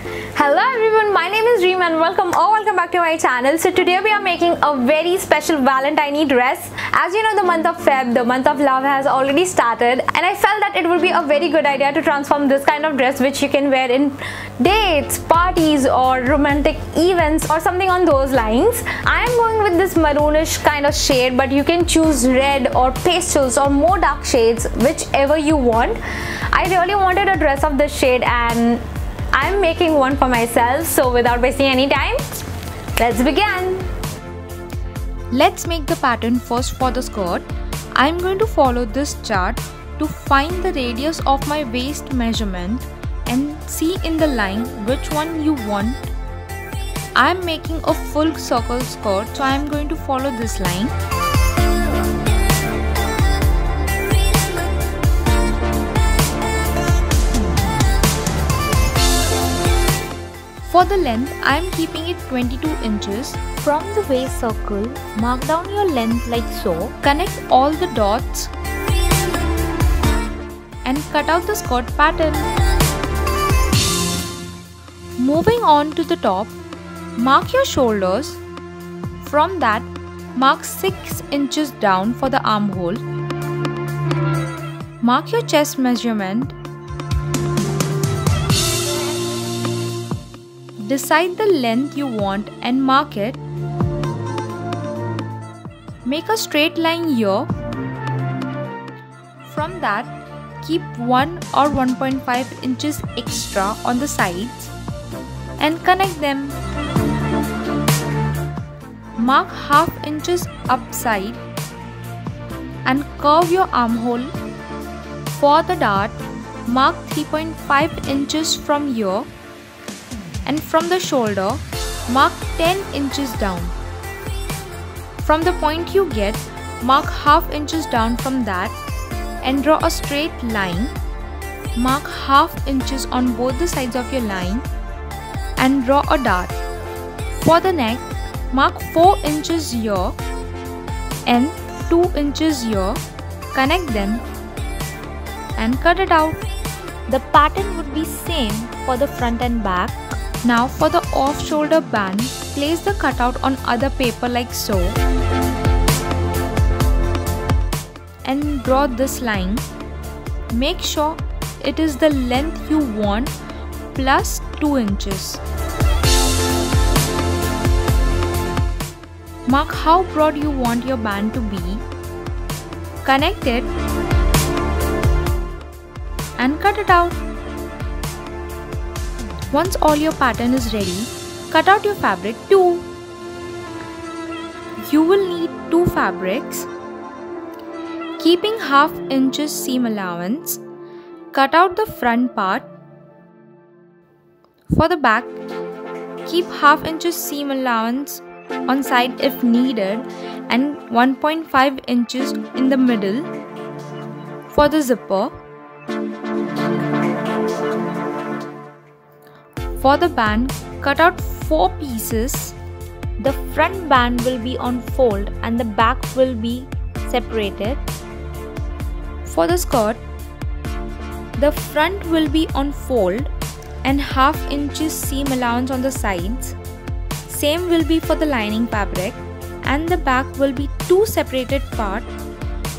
Hello everyone, my name is Reem and welcome back to my channel. So today we are making a very special Valentine dress. As you know, the month of Feb, the month of love has already started, and I felt that it would be a very good idea to transform this kind of dress which you can wear in dates, parties or romantic events or something on those lines. I am going with this maroonish kind of shade, but you can choose red or pastels or more dark shades, whichever you want. I really wanted a dress of this shade and I'm making one for myself, so without wasting any time, let's begin. Let's make the pattern first for the skirt. I'm going to follow this chart to find the radius of my waist measurement and see in the line which one you want. I'm making a full circle skirt, so I'm going to follow this line. For the length, I am keeping it 22 inches. From the waist circle, mark down your length like so. Connect all the dots and cut out the skirt pattern. Moving on to the top, mark your shoulders. From that, mark 6 inches down for the armhole. Mark your chest measurement. Decide the length you want and mark it. Make a straight line here. From that, keep 1 or 1.5 inches extra on the sides and connect them. Mark half inches upside and curve your armhole. For the dart, mark 3.5 inches from here. And from the shoulder, mark 10 inches down. From the point you get, mark half inches down from that and draw a straight line. Mark half inches on both the sides of your line and draw a dart. For the neck, mark 4 inches here and 2 inches here. Connect them and cut it out. The pattern would be same for the front and back. Now for the off-shoulder band, place the cutout on other paper like so and draw this line. Make sure it is the length you want plus 2 inches. Mark how broad you want your band to be. Connect it and cut it out. Once all your pattern is ready, cut out your fabric too. You will need 2 fabrics. Keeping half inches seam allowance, cut out the front part. For the back, keep half inches seam allowance on side if needed and 1.5 inches in the middle. For the zipper, for the band, cut out 4 pieces. The front band will be on fold and the back will be separated. For the skirt, the front will be on fold and half inches seam allowance on the sides. Same will be for the lining fabric, and the back will be 2 separated parts.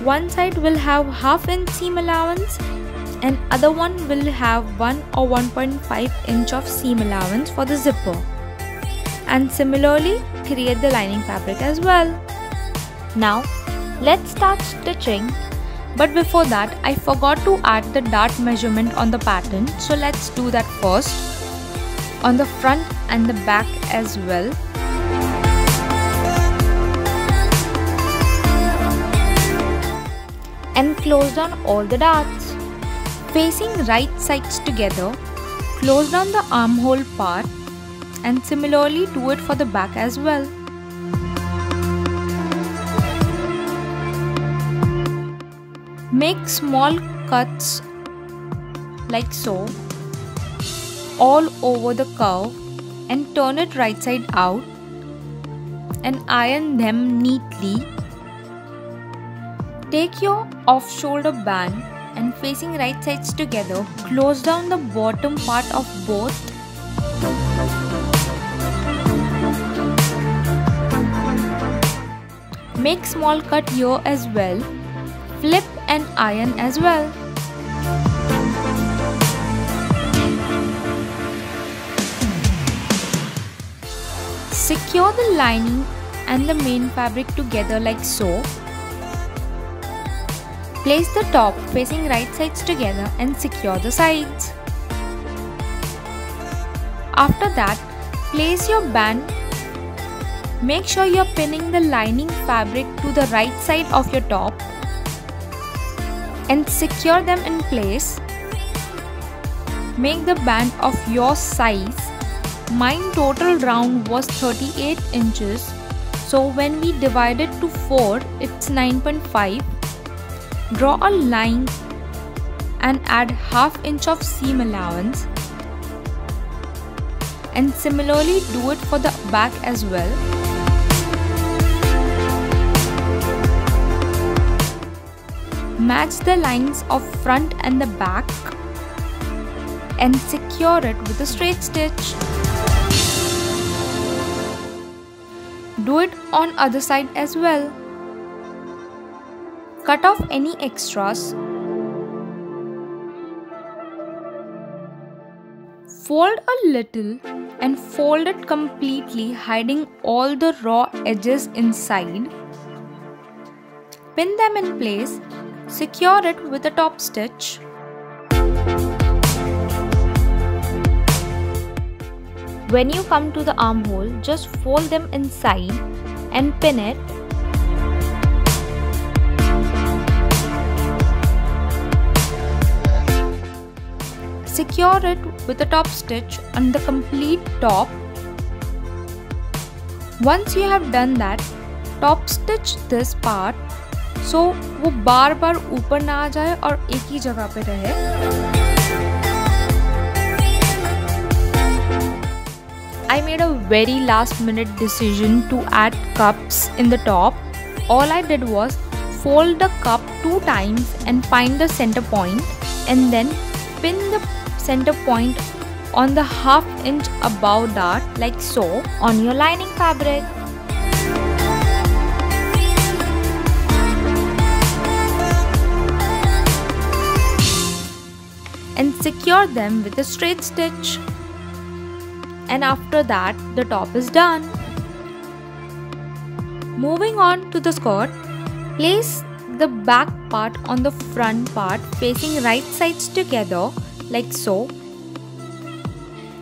One side will have half inch seam allowance and other one will have 1 or 1.5 inch of seam allowance for the zipper. And similarly, create the lining fabric as well. Now, let's start stitching. But before that, I forgot to add the dart measurement on the pattern. So let's do that first. On the front and the back as well. And close down all the darts. Facing right sides together, close down the armhole part and similarly do it for the back as well. Make small cuts like so all over the curve and turn it right side out and iron them neatly. Take your off-shoulder band and facing right sides together, close down the bottom part of both Make small cut here as well. Flip and iron as well. Secure the lining and the main fabric together like so. Place the top facing right sides together and secure the sides. After that, place your band. Make sure you are pinning the lining fabric to the right side of your top and secure them in place. Make the band of your size. Mine total round was 38 inches. So when we divide it to 4, it's 9.5. Draw a line and add ½ inch of seam allowance. And similarly do it for the back as well. Match the lines of front and the back and secure it with a straight stitch. Do it on other side as well. Cut off any extras. Fold a little and fold it completely, hiding all the raw edges inside. Pin them in place. Secure it with a top stitch. When you come to the armhole, just fold them inside and pin it. Secure it with a top stitch on the complete top. Once you have done that, top stitch this part so वो बार बार ऊपर ना आ जाए और एक ही जगह पे रहे. I made a very last minute decision to add cups in the top. All I did was fold the cup 2 times and find the center point and then pin the center point on the ½ inch above that like so on your lining fabric. And secure them with a straight stitch. And after that, the top is done. Moving on to the skirt, place the back part on the front part facing right sides together like so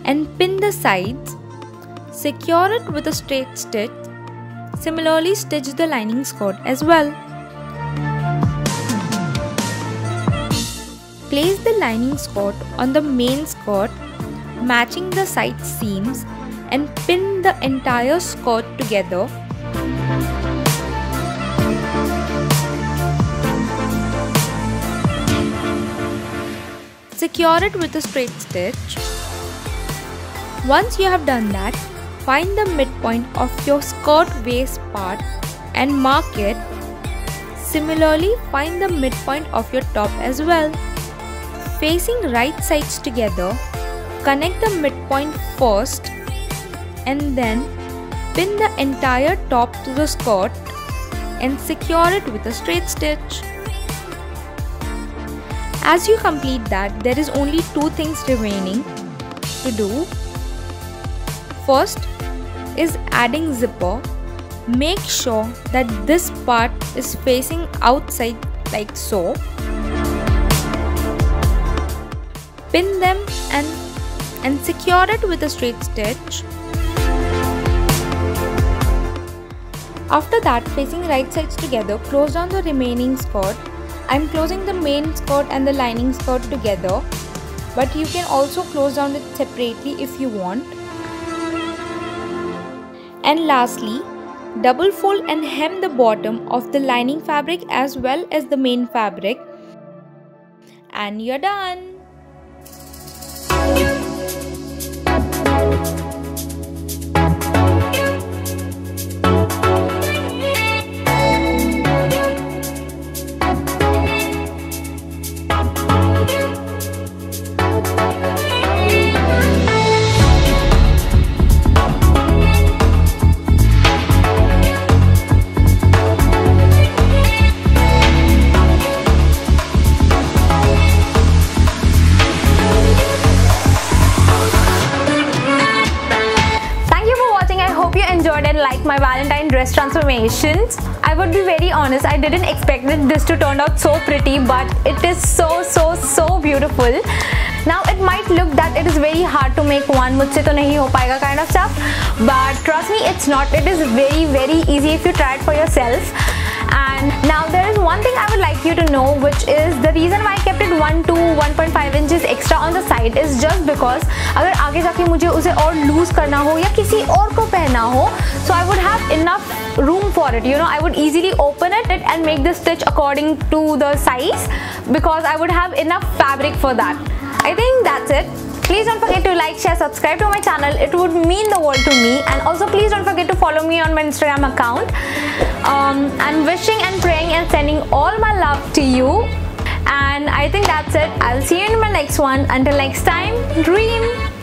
and pin the sides. Secure it with a straight stitch. Similarly, stitch the lining skirt as well. Place the lining skirt on the main skirt, matching the side seams, and pin the entire skirt together. Secure it with a straight stitch. Once you have done that, find the midpoint of your skirt waist part and mark it. Similarly, find the midpoint of your top as well. Facing right sides together, connect the midpoint first and then pin the entire top to the skirt and secure it with a straight stitch. As you complete that, there is only 2 things remaining to do. First is adding zipper. Make sure that this part is facing outside like so. Pin them and secure it with a straight stitch. After that, facing right sides together, close down the remaining skirt. I am closing the main skirt and the lining skirt together, but you can also close down it separately if you want. And lastly, double fold and hem the bottom of the lining fabric as well as the main fabric, and you're done. my Valentine dress transformations. I would be very honest, I didn't expect this to turn out so pretty, but it is so beautiful. Now it might look that it is very hard to make one, mujhse to nahi ho payega kind of stuff, but trust me, it's not. It is very easy if you try it for yourself. And now there is one thing I would like you to know, which is the reason why I kept it 1 to 1.5 inches extra on the side is just because अगर आगे जाके मुझे उसे और loose करना हो या किसी और को पहनना हो, so I would have enough room for it. You know, I would easily open it and make the stitch according to the size because I would have enough fabric for that. I think that's it. Please don't forget to like, share, subscribe to my channel. It would mean the world to me. And also please don't forget to follow me on my Instagram account. I'm wishing and praying and sending all my love to you. And I think that's it. I'll see you in my next one. Until next time, dream.